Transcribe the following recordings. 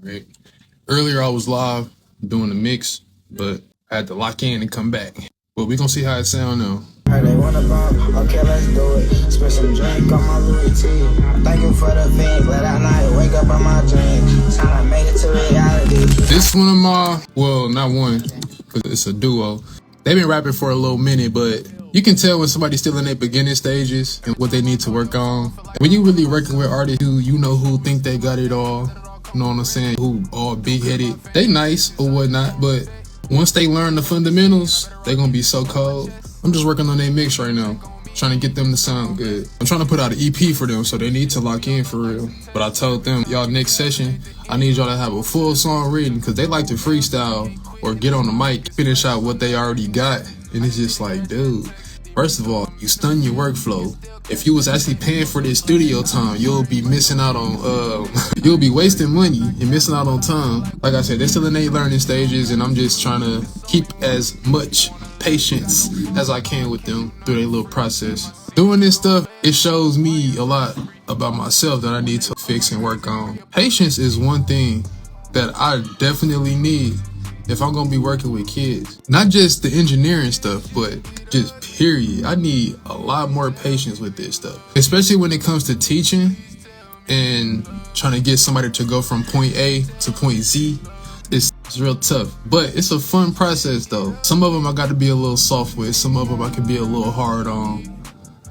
right? Earlier I was live doing the mix, but I had to lock in and come back. But we gonna see how it sound now. They wanna bump, okay, let's do it. Spend some drink on my Louis T. Thank you for the thing, let out night, wake up on my dream. Time I made it to reality. This one of my, well, not one, because it's a duo. They've been rapping for a little minute, but you can tell when somebody's still in their beginning stages and what they need to work on. When you really working with artists who you know who think they got it all, you know what I'm saying, who all big-headed, they nice or whatnot, but once they learn the fundamentals, they gonna be so cold. I'm just working on their mix right now, trying to get them to sound good. I'm trying to put out an EP for them, so they need to lock in for real. But I told them, y'all next session, I need y'all to have a full song written, because they like to freestyle or get on the mic, finish out what they already got. And it's just like, dude, first of all, you stun your workflow. If you was actually paying for this studio time, you'll be missing out on, you'll be wasting money and missing out on time. Like I said, they're still in their learning stages, and I'm just trying to keep as much patience as I can with them through their little process. Doing this stuff, it shows me a lot about myself that I need to fix and work on. Patience is one thing that I definitely need if I'm gonna be working with kids. Not just the engineering stuff, but just period. I need a lot more patience with this stuff, especially when it comes to teaching and trying to get somebody to go from point A to point Z. It's real tough, but it's a fun process though. Some of them I got to be a little soft with, some of them I can be a little hard on,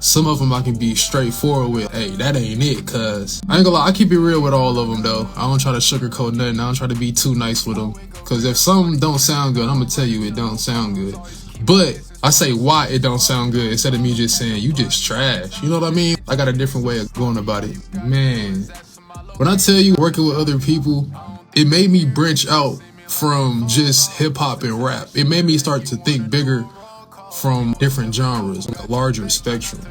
some of them I can be straightforward with. Hey, that ain't it, cuz I ain't gonna lie, I keep it real with all of them though. I don't try to sugarcoat nothing. I don't try to be too nice with them, cuz if something don't sound good, I'm gonna tell you it don't sound good. But I say why it don't sound good instead of me just saying you just trash. You know what I mean? I got a different way of going about it. Man, when I tell you working with other people, it made me branch out from just hip hop and rap. It made me start to think bigger from different genres, a larger spectrum.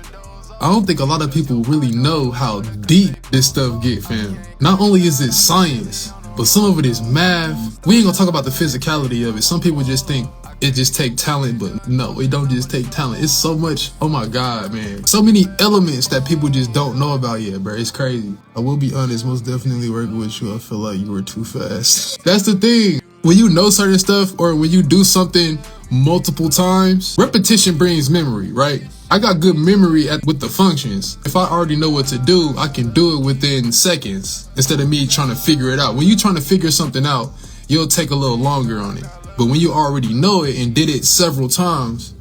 I don't think a lot of people really know how deep this stuff get, fam. Not only is it science, but some of it is math. We ain't gonna talk about the physicality of it. Some people just think it just take talent, but no, it don't just take talent. It's so much, oh my God, man. So many elements that people just don't know about yet, bro. It's crazy. I will be honest, most definitely working with you, I feel like you were too fast. That's the thing. When you know certain stuff or when you do something multiple times, repetition brings memory, right? I got good memory with the functions. If I already know what to do, I can do it within seconds instead of me trying to figure it out. When you're trying to figure something out, you'll take a little longer on it. But when you already know it and did it several times,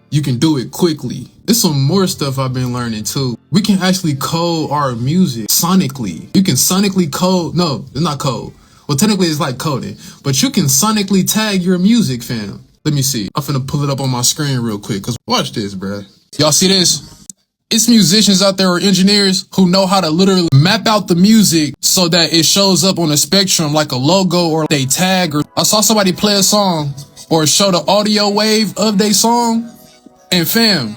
you can do it quickly. There's some more stuff I've been learning too. We can actually code our music sonically. You can sonically code, no, it's not code. Well, technically it's like coding, but you can sonically tag your music, fam. Let me see. I'm finna pull it up on my screen real quick, cause watch this, bruh. Y'all see this? It's musicians out there or engineers who know how to literally map out the music so that it shows up on a spectrum like a logo or they tag. Or I saw somebody play a song or show the audio wave of their song, and fam,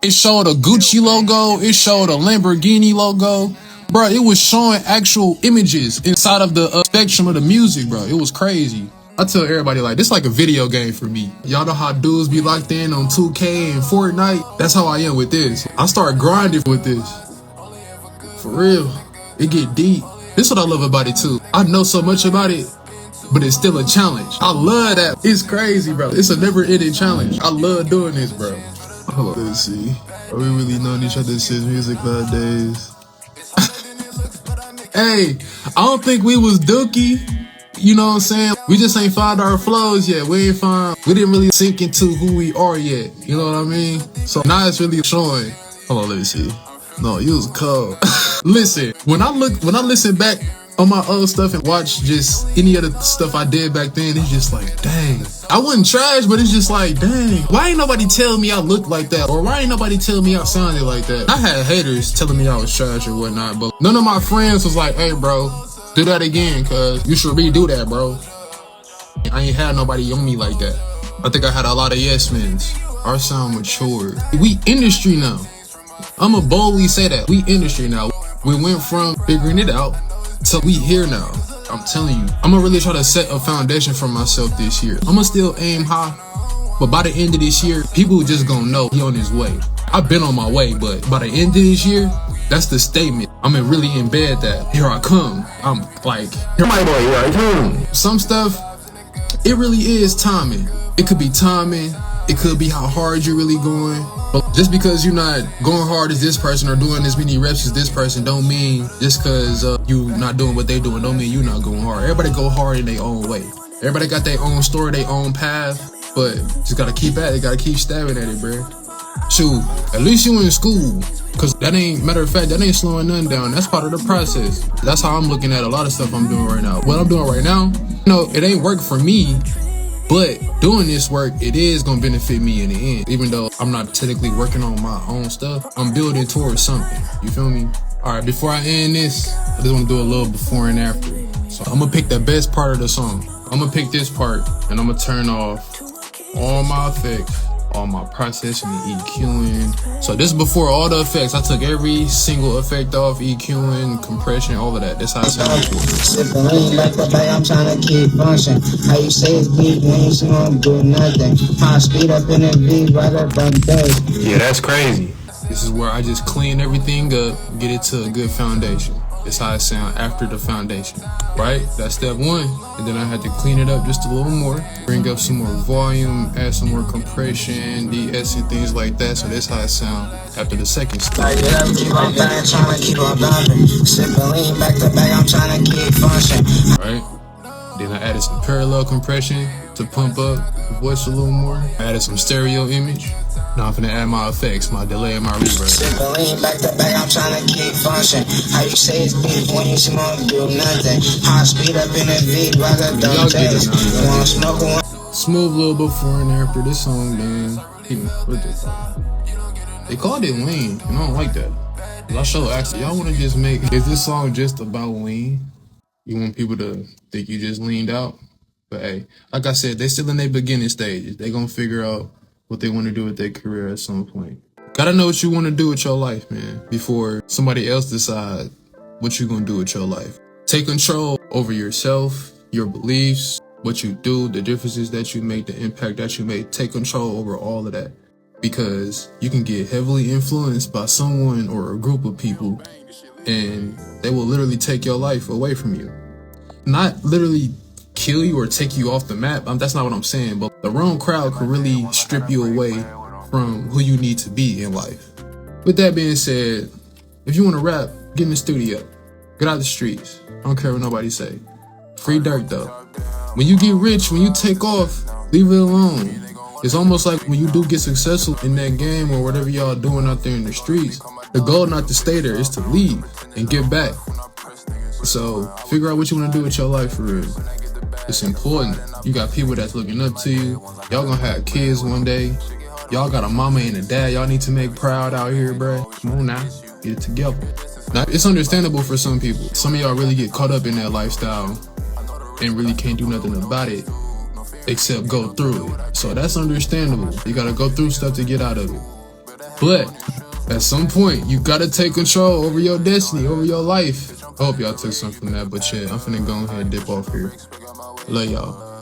it showed a Gucci logo, it showed a Lamborghini logo. Bro, it was showing actual images inside of the spectrum of the music, bro. It was crazy. I tell everybody, like, this like a video game for me. Y'all know how dudes be locked in on 2K and Fortnite? That's how I am with this. I start grinding with this. For real. It get deep. This is what I love about it too. I know so much about it, but it's still a challenge. I love that. It's crazy, bro. It's a never-ending challenge. I love doing this, bro. Hold on, let's see. Are we really knowing each other since music nowadays? Hey, I don't think we was dookie. You know what I'm saying? We just ain't found our flows yet. We didn't really sink into who we are yet. You know what I mean? So now it's really showing. Hold on, let me see. No, you was cold. Listen, when I listen back on my old stuff and watch just any of the stuff I did back then, it's just like, dang. I wasn't trash, but it's just like, dang. Why ain't nobody tell me I looked like that? Or why ain't nobody tell me I sounded like that? I had haters telling me I was trash or whatnot, but none of my friends was like, hey, bro, do that again, cuz you should redo that, bro. I ain't had nobody on me like that. I think I had a lot of yes mens. Our sound matured. We industry now. I'ma boldly say that. We industry now. We went from figuring it out to we here now. I'm telling you. I'ma really try to set a foundation for myself this year. I'ma still aim high, but by the end of this year, people just gonna know he on his way. I've been on my way, but by the end of this year, That's the statement. I'm really embed that. Here I come. I'm like, here my boy, here I come. Some stuff, it really is timing. It could be timing. It could be how hard you're really going. But just because you're not going hard as this person or doing as many reps as this person don't mean just because you not doing what they doing don't mean you not going hard. Everybody go hard in their own way. Everybody got their own story, their own path, but just gotta keep at it, gotta keep stabbing at it, bro. Shoot, at least you in school, cause that ain't, matter of fact, that ain't slowing nothing down. That's part of the process. That's how I'm looking at a lot of stuff I'm doing right now. What I'm doing right now, it ain't work for me, but doing this work, it is gonna benefit me in the end. Even though I'm not technically working on my own stuff, I'm building towards something. You feel me? All right, before I end this, I just wanna do a little before and after. So I'm gonna pick the best part of the song. I'm gonna pick this part and I'm gonna turn off all my effects, all my processing and EQing. So this is before all the effects. I took every single effect off, EQing, compression, all of that. That's how it sounds. Sipping lean like the bag, I'm trying to keep function. How you say it's beat when you see I'm do nothing. High speed up in the beat, right up on the Yeah, that's crazy. This is where I just clean everything up, get it to a good foundation. That's how it sound after the foundation, right? That's step one. And then I had to clean it up just a little more, bring up some more volume, add some more compression, de-ess and things like that. So that's how it sound after the second step. I get up, keep on dying, trying to keep on bumping. Sipping lean back to back, I'm trying to keep function. Right? Then I added some parallel compression to pump up the voice a little more. I added some stereo image. Now I'm finna add my effects, my delay and my reverb. Sipping lean back to back, I'm trying to keep function. How you say it's beef when you see I'm do nothing. High speed up in the beat, right up Y'all on get it now. you wanna smoke one? Smooth little before and after this song, man. What they called it lean, and I don't like that. I show actually, y'all wanna just make, is this song just about lean? You want people to think you just leaned out? But hey, like I said, they still in their beginning stages. They gonna figure out what they want to do with their career at some point. Gotta know what you want to do with your life, man, before somebody else decide what you gonna do with your life. Take control over yourself, your beliefs, what you do, the differences that you make, the impact that you make. Take control over all of that, because you can get heavily influenced by someone or a group of people, and they will literally take your life away from you. Not literally kill you or take you off the map. That's not what I'm saying, but the wrong crowd could really strip you away from who you need to be in life. With that being said, if you want to rap, get in the studio, get out the streets. I don't care what nobody say. Free dirt though. When you get rich, when you take off, leave it alone. It's almost like when you do get successful in that game or whatever y'all doing out there in the streets, the goal not to stay there is to leave and give back. So figure out what you want to do with your life for real. It's important. You got people that's looking up to you. Y'all gonna have kids one day. Y'all got a mama and a dad y'all need to make proud out here, bruh. Come on now, get it together. Now, it's understandable for some people. Some of y'all really get caught up in that lifestyle and really can't do nothing about it except go through it. So that's understandable. You gotta go through stuff to get out of it. But at some point, you gotta take control over your destiny, over your life. I hope y'all took something from that, but yeah, I'm finna go ahead and dip off here. Love y'all.